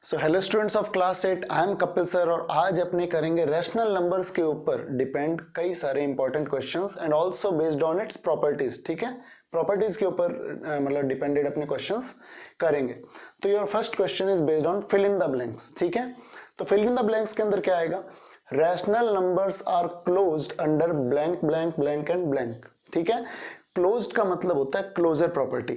So hello students of class 8, I am Kapil sir और आज अपने करेंगे रैशनल नंबर्स के ऊपर डिपेंड कई सारे important questions and also based on its properties. ठीक है, प्रॉपर्टीज के ऊपर मतलब डिपेंडेड अपने क्वेश्चंस करेंगे। तो your first question is based on fill in the blanks. ठीक है, तो फिल इन द ब्लैंक्स के अंदर क्या आएगा? Rational numbers are closed under blank blank blank and blank. ठीक है, क्लोज्ड का मतलब होता है क्लोजर प्रॉपर्टी।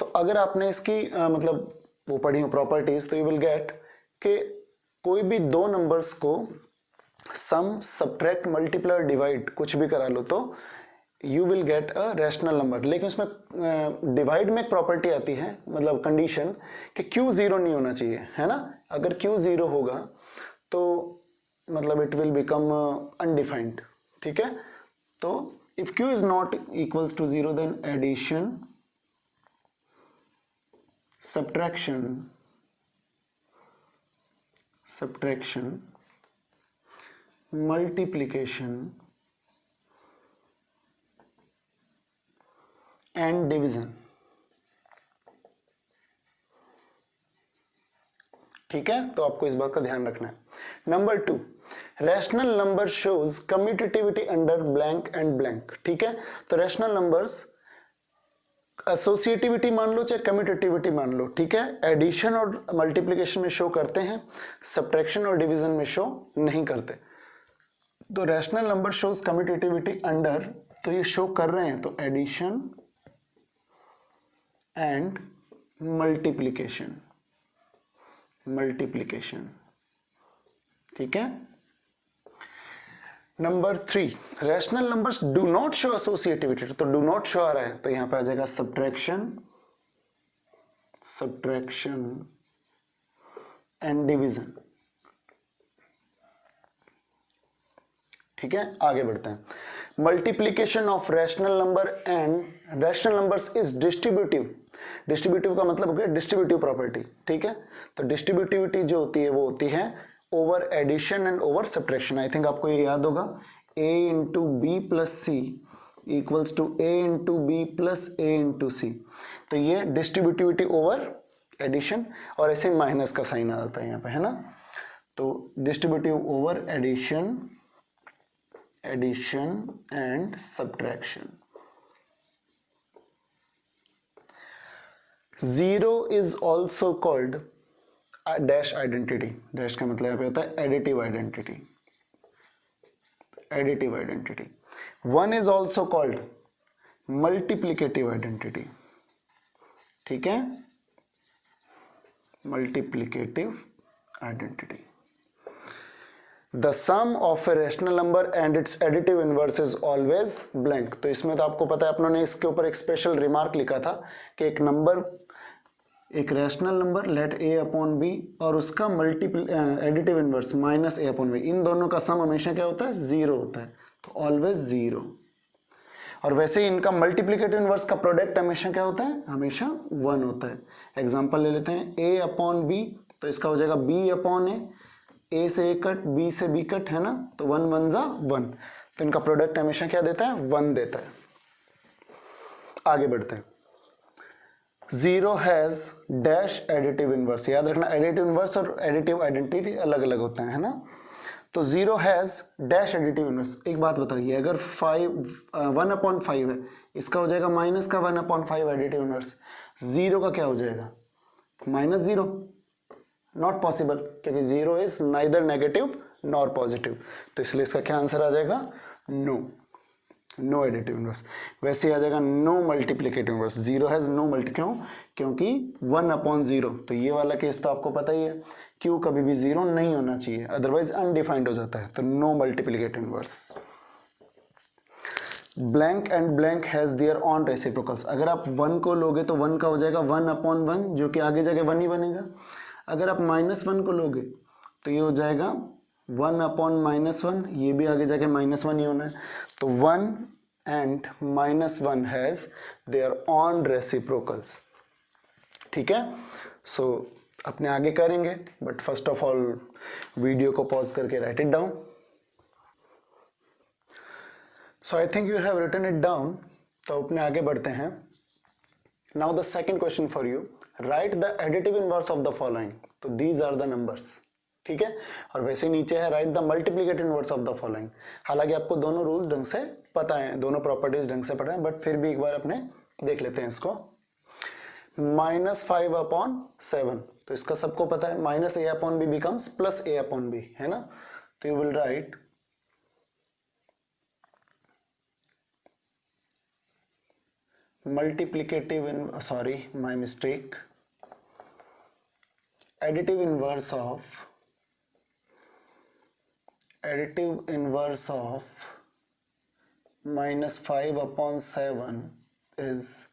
तो अगर आपने इसकी मतलब वो पढ़ी हो प्रॉपर्टीज तो यू विल गेट कि कोई भी दो नंबर्स को सम सब्ट्रैक्ट मल्टीप्लाई डिवाइड कुछ भी करा लो तो you will get a rational number. लेकिन उसमें डिवाइड में एक प्रॉपर्टी आती है, मतलब कंडीशन कि क्यू जीरो नहीं होना चाहिए, है ना। अगर क्यू जीरो होगा तो मतलब इट विल बिकम अनडिफाइंड। ठीक है, तो if q is not equals to zero then addition, subtraction, multiplication and division। ठीक है, तो आपको इस बात का ध्यान रखना है। Number 2, rational number shows commutativity under blank and blank. ठीक है, तो रैशनल नंबर्स एसोसिएटिविटी मान लो चाहे कम्यूटेटिविटी मान लो, ठीक है, एडिशन और मल्टीप्लिकेशन में शो करते हैं, सब्ट्रैक्शन और डिवीजन में शो नहीं करते। तो rational number shows commutativity under, तो ये शो कर रहे हैं, तो एडिशन एंड मल्टीप्लिकेशन। ठीक है। Number 3, rational numbers do not show associativity. तो डू नॉट शो आ रहा है तो यहां पे आ जाएगा सब्ट्रैक्शन एंड डिवीजन। ठीक है, आगे बढ़ते हैं। Multiplication of rational number and rational numbers is distributive. Distributive का मतलब हो गया डिस्ट्रीब्यूटिव प्रॉपर्टी। ठीक है, तो डिस्ट्रीब्यूटिविटी जो होती है वो होती है over addition and over subtraction. I think आपको ये याद होगा, a into b plus c equals to a into b plus a into c. तो ये डिस्ट्रीब्यूटिविटी ओवर एडिशन, और ऐसे माइनस का साइन आ जाता है यहाँ पे, है ना। तो distributive over addition and subtraction. Zero is also called dash identity. Dash का मतलब यहाँ पे होता है additive identity. 1 is also called multiplicative identity. ठीक है, multiplicative identity. The sum of a rational number and its additive inverse is always blank. तो इसमें तो आपको पता है, अपनों ने इसके ऊपर एक स्पेशल रिमार्क लिखा था कि एक नंबर, एक rational number let a upon b और उसका additive inverse minus a upon b, इन दोनों का सम हमेशा क्या होता है? जीरो होता है, तो ऑलवेज जीरो। और वैसे ही इनका मल्टीप्लिकेटिव इनवर्स का प्रोडक्ट हमेशा क्या होता है? हमेशा 1 होता है। एग्जांपल ले लेते हैं, a अपॉन बी, तो इसका हो जाएगा b अपॉन a से a कट, b से b कट, है ना, तो 1 1 जा 1, तो इनका प्रोडक्ट हमेशा क्या देता है? 1 देता है। आगे बढ़ते हैं। Zero has dash additive inverse. याद रखना, एडिटिव इनवर्स और एडिटिव आइडेंटिटी अलग अलग होते हैं, है ना। तो zero has dash additive inverse. एक बात बताइए, अगर 1 अपॉन 5 है, इसका हो जाएगा माइनस का 1 अपॉन 5 एडिटिव इनवर्स। जीरो का क्या हो जाएगा? Minus zero. नॉट पॉसिबल, क्योंकि zero is neither negative nor positive, तो इसलिए इसका क्या आंसर आ जाएगा? No additive inverse. वैसे आ जाएगा no multiplicative inverse. Zero has no multi, क्यों? क्योंकि 1 अपॉन जीरो, तो ये वाला केस तो आपको पता ही है, क्यू कभी भी जीरो नहीं होना चाहिए, अदरवाइज अनडिफाइंड हो जाता है, तो no multiplicative inverse. Blank and blank has their own reciprocals. अगर आप 1 को लोगे तो 1 का हो जाएगा 1 अपॉन 1, जो कि आगे जाके 1 ही बनेगा। अगर आप -1 को लोगे तो ये हो जाएगा 1 अपॉन -1, ये भी आगे जाके -1 ही होना है। तो 1 and -1 has their own reciprocals. ठीक है, सो अपने आगे करेंगे, but first of all video को पॉज करके write it down. So I think you have written it down, तो अपने आगे बढ़ते हैं। Now the second question for you, write the additive inverse of the following. तो दीज आर द नंबर्स, ठीक है। और वैसे ही नीचे है write the multiplicative inverse of the following. हालांकि आपको दोनों रूल ढंग से पता है, दोनों प्रॉपर्टीज ढंग से पता है, बट फिर भी एक बार अपने देख लेते हैं इसको। -5/7, तो इसका सबको पता है -a/b बिकम्स +a/b, है ना। तो you will write multiplicative in sorry my mistake additive inverse of -5/7 is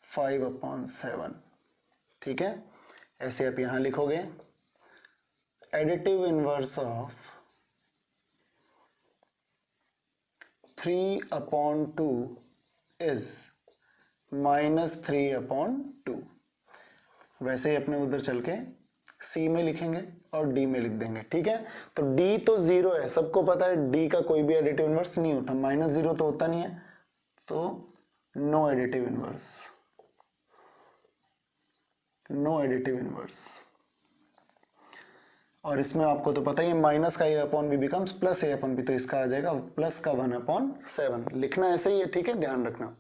5/7, ठीक है। ऐसे आप यहां लिखोगे एडिटिव इनवर्स ऑफ 3/2 इज -3/2। वैसे ही अपने उधर चल के सी में लिखेंगे और डी में लिख देंगे, ठीक है। तो डी तो 0 है, सबको पता है डी का कोई भी एडिटिव इनवर्स नहीं होता, -0 तो होता नहीं है, तो no additive inverse, no additive inverse. और इसमें आपको तो पता ही है माइनस का a/b बिकम्स +a/b, तो इसका आ जाएगा प्लस का 1/7। लिखना ऐसे ही है, ठीक है, ध्यान रखना।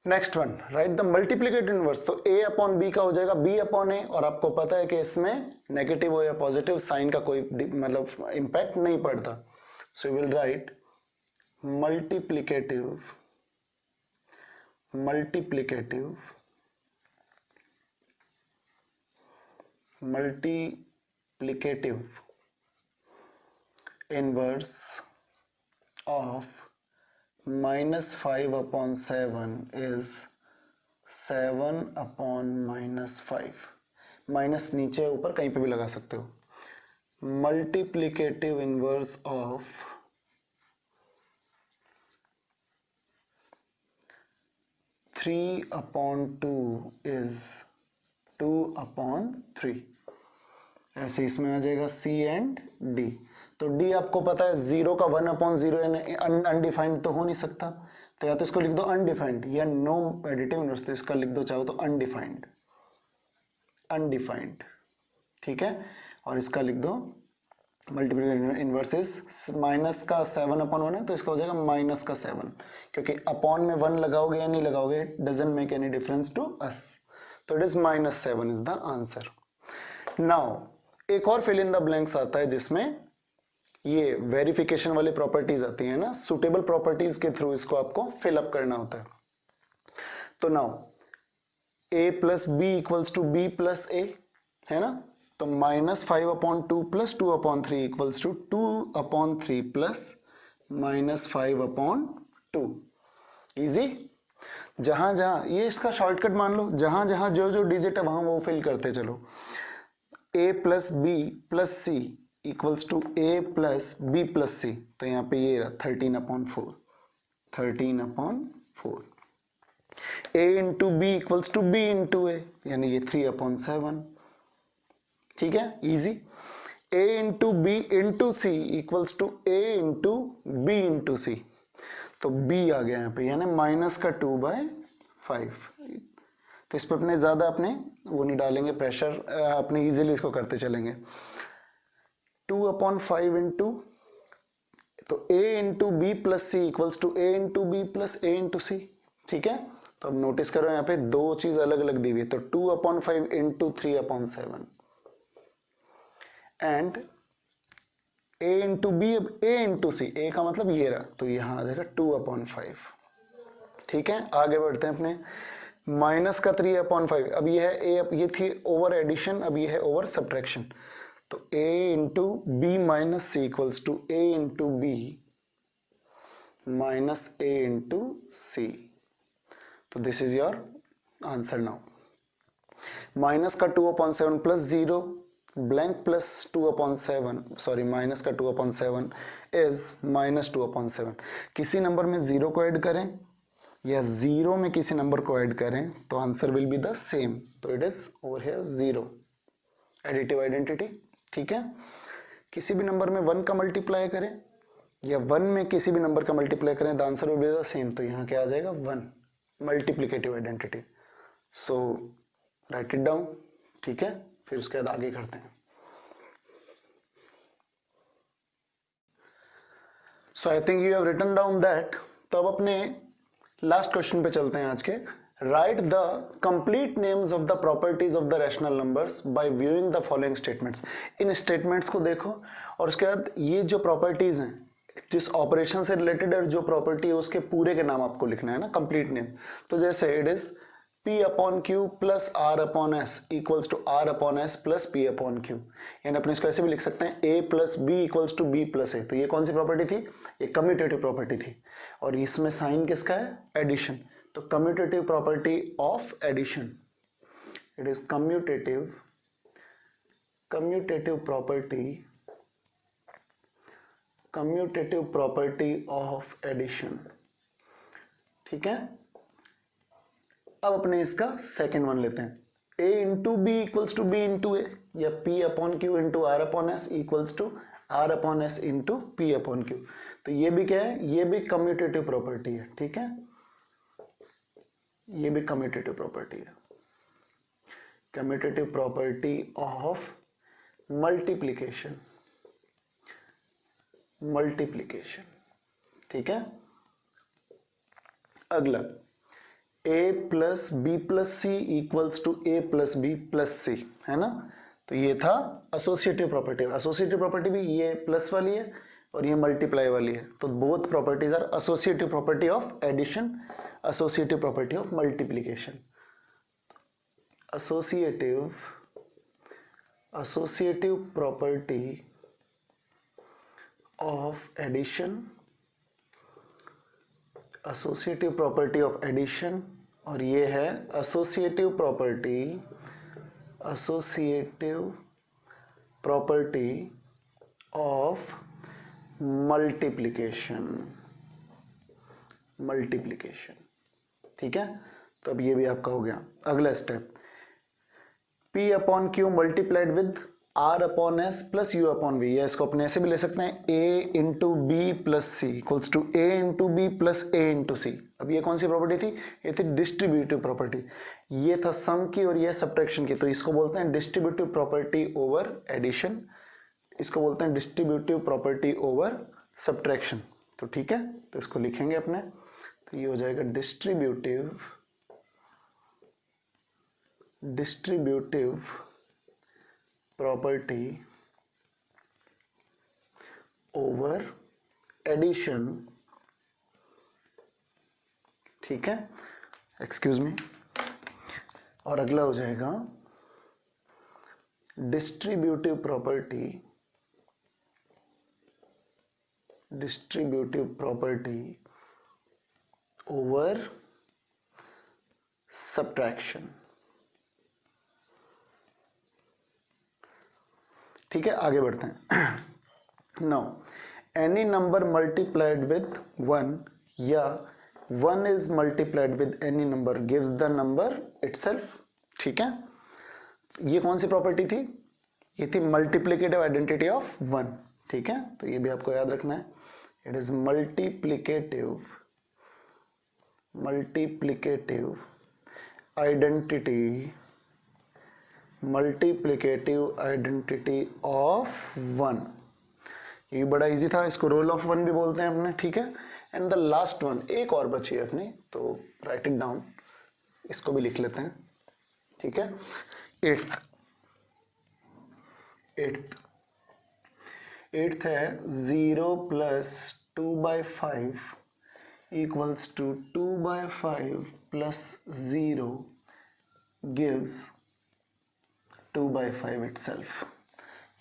Next one, right the multiplicative inverse, तो a/b का हो जाएगा b/a, और आपको पता है कि इसमें नेगेटिव हो या पॉजिटिव साइन का कोई मतलब इंपैक्ट नहीं पड़ता। So you will write multiplicative inverse of -5/7 is 7/-5। Minus नीचे ऊपर कहीं पे भी लगा सकते हो। Multiplicative inverse of 3/2 is 2/3। ऐसे इसमें आ जाएगा सी एंड डी। तो डी आपको पता है 0 का 1/0 अनडिफाइंड तो हो नहीं सकता, तो या तो इसको लिख दो अनडिफाइंड या नो एडिटिव इनवर्स, तो इसका लिख दो चाहो तो अनडिफाइंड, ठीक है। और इसका लिख दो मल्टीप्लिकेटिव इनवर्स इज माइनस का 7/1 है, तो इसका हो जाएगा -7, क्योंकि अपॉन में 1 लगाओगे या नहीं लगाओगे doesn't make any difference to us, तो it is -7 is the answer. Now एक और फिल इन द ब्लैंक्स आता है जिसमें ये वेरिफिकेशन वाली प्रॉपर्टीज आती है ना, सुटेबल प्रॉपर्टीज के थ्रू इसको आपको फिलअप करना होता है। तो now a + b = b + a, है ना। तो -5/2 + 2/3 = 2/3 + -5/2। इजी। जहां जहां ये इसका शॉर्टकट मान लो, जहां जहां जो जो डिजिट है वहां वो फिल करते चलो। a + b + c = a + b + c, तो यहाँ पे ये रहा 13/4, 13/4। a × b = b × a, यानी ये 3/7, ठीक है, easy. a × b × c = a × b × c, तो b आ गया यहाँ पे, यानी -2/5। तो इस पर अपने ज़्यादा अपने वो नहीं डालेंगे प्रेशर, अपने इजीली इसको करते चलेंगे। 2/5 × तो a × b + c = a × b + a × c, ठीक है। तो अब नोटिस करो यहाँ पे दो चीज अलग अलग दी हुई है, तो 2/5 × 3/7 एंड a × b, अब a × c, a का मतलब ये रहा, तो यहाँ आ जाएगा 2/5, ठीक है। आगे बढ़ते हैं अपने माइनस का 3/5, अब ये है a, ये थी ओवर एडिशन, अब ये है ओवर सब्ट्रैक्शन, तो a × b - c = a × b - a × c, तो this is your answer. Now minus का 2/7 + 0 ब्लैंक प्लस 2/7, सॉरी माइनस का 2/7 इज -2/7। किसी नंबर में 0 को ऐड करें या 0 में किसी नंबर को ऐड करें तो answer will be the same, तो it is over here 0, additive identity, ठीक है। किसी भी नंबर में 1 का मल्टीप्लाई करें या 1 में किसी भी नंबर का मल्टीप्लाई करें the answer will be the same, तो यहाँ क्या आ जाएगा 1, multiplicative identity. So write it down, ठीक है, फिर उसके बाद आगे करते हैं। So I think you have written down that. तो अब अपने लास्ट क्वेश्चन पे चलते हैं आज के। Right the complete names of the properties of the rational numbers by viewing the following statements. In statements को देखो और उसके बाद ये जो प्रॉपर्टीज हैं, जिस ऑपरेशन से रिलेटेड और जो प्रॉपर्टी है उसके पूरे के नाम आपको लिखना है ना, कंप्लीट नेम। तो जैसे it is P upon q plus R upon s equals to R upon s plus P upon q, यानी अपने इसको ऐसे भी लिख सकते हैं A plus b equals to B plus a. तो ये कौन सी प्रॉपर्टी थी? ये कम्यूटेटिव प्रॉपर्टी थी, और इसमें साइन किसका है? एडिशन। तो commutative property of addition, it is commutative property of addition. ठीक है, अब अपने इसका सेकेंड वन लेते हैं। A into b equals to b into a, या P upon q into R upon s equals to R upon s into P upon q. तो ये भी क्या है? ये भी कम्यूटेटिव प्रॉपर्टी है। ठीक है, ये भी कम्यूटेटिव प्रॉपर्टी है, कम्यूटेटिव प्रॉपर्टी ऑफ मल्टीप्लिकेशन। ठीक है, अगला A plus b plus c equals to A plus b plus c, है ना। तो ये था एसोसिएटिव प्रॉपर्टी। एसोसिएटिव प्रॉपर्टी भी ये प्लस वाली है और ये मल्टीप्लाई वाली है। तो both properties are associative property of addition, associative property of multiplication. Associative property of addition, associative property of addition, और ये है एसोसिएटिव प्रॉपर्टी ऑफ मल्टीप्लिकेशन। ठीक है, तो अब ये भी आपका हो गया। अगला step, P upon q multiplied with R upon s plus U upon v, या इसको अपने ऐसे भी ले सकते हैं A into b plus c equals to A into b plus A into c. अब ये कौन सी प्रॉपर्टी थी? ये थी डिस्ट्रीब्यूटिव प्रॉपर्टी। ये था सम की और ये सब्ट्रैक्शन की, तो इसको बोलते हैं डिस्ट्रीब्यूटिव प्रॉपर्टी ओवर एडिशन, इसको बोलते हैं डिस्ट्रीब्यूटिव प्रॉपर्टी ओवर सब्ट्रैक्शन। तो ठीक है, तो इसको लिखेंगे अपने, तो ये हो जाएगा डिस्ट्रीब्यूटिव प्रॉपर्टी ओवर एडिशन। ठीक है, एक्सक्यूज मी। और अगला हो जाएगा डिस्ट्रीब्यूटिव प्रॉपर्टी ओवर सब्ट्रैक्शन। ठीक है, आगे बढ़ते हैं। Now any number multiplied with 1 या 1 is multiplied with any number gives the number itself. ठीक है, ये कौन सी प्रॉपर्टी थी? ये थी मल्टीप्लिकेटिव आइडेंटिटी ऑफ 1। ठीक है, तो ये भी आपको याद रखना है। It is multiplicative identity of 1। ये बड़ा इजी था, इसको रोल ऑफ 1 भी बोलते हैं अपने। ठीक है, एंड द लास्ट वन, एक और बची है अपनी, तो राइट इट डाउन, इसको भी लिख लेते हैं। ठीक है, एट्थ है 0 plus 2/5 equals to 2/5 plus 0 gives 2/5 itself.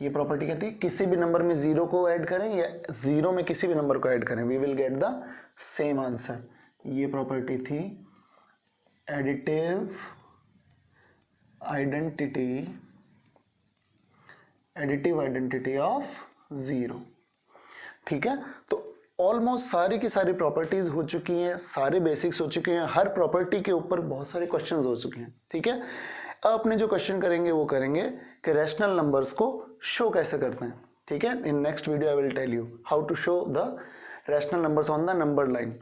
ये प्रॉपर्टी कहती है किसी भी नंबर में 0 को ऐड करें या 0 में किसी भी नंबर को ऐड करें, we will get the same answer. ये प्रॉपर्टी थी एडिटिव आइडेंटिटी ऑफ 0। ठीक है, तो ऑलमोस्ट सारी की सारी प्रॉपर्टीज हो चुकी हैं, सारे बेसिक्स हो चुके हैं, हर प्रॉपर्टी के ऊपर बहुत सारे क्वेश्चंस हो चुके हैं। ठीक है, अब अपने जो क्वेश्चन करेंगे वो करेंगे कि रैशनल नंबर्स को शो कैसे करते हैं। ठीक है, in next video I will tell you how to show the rational numbers on the number line.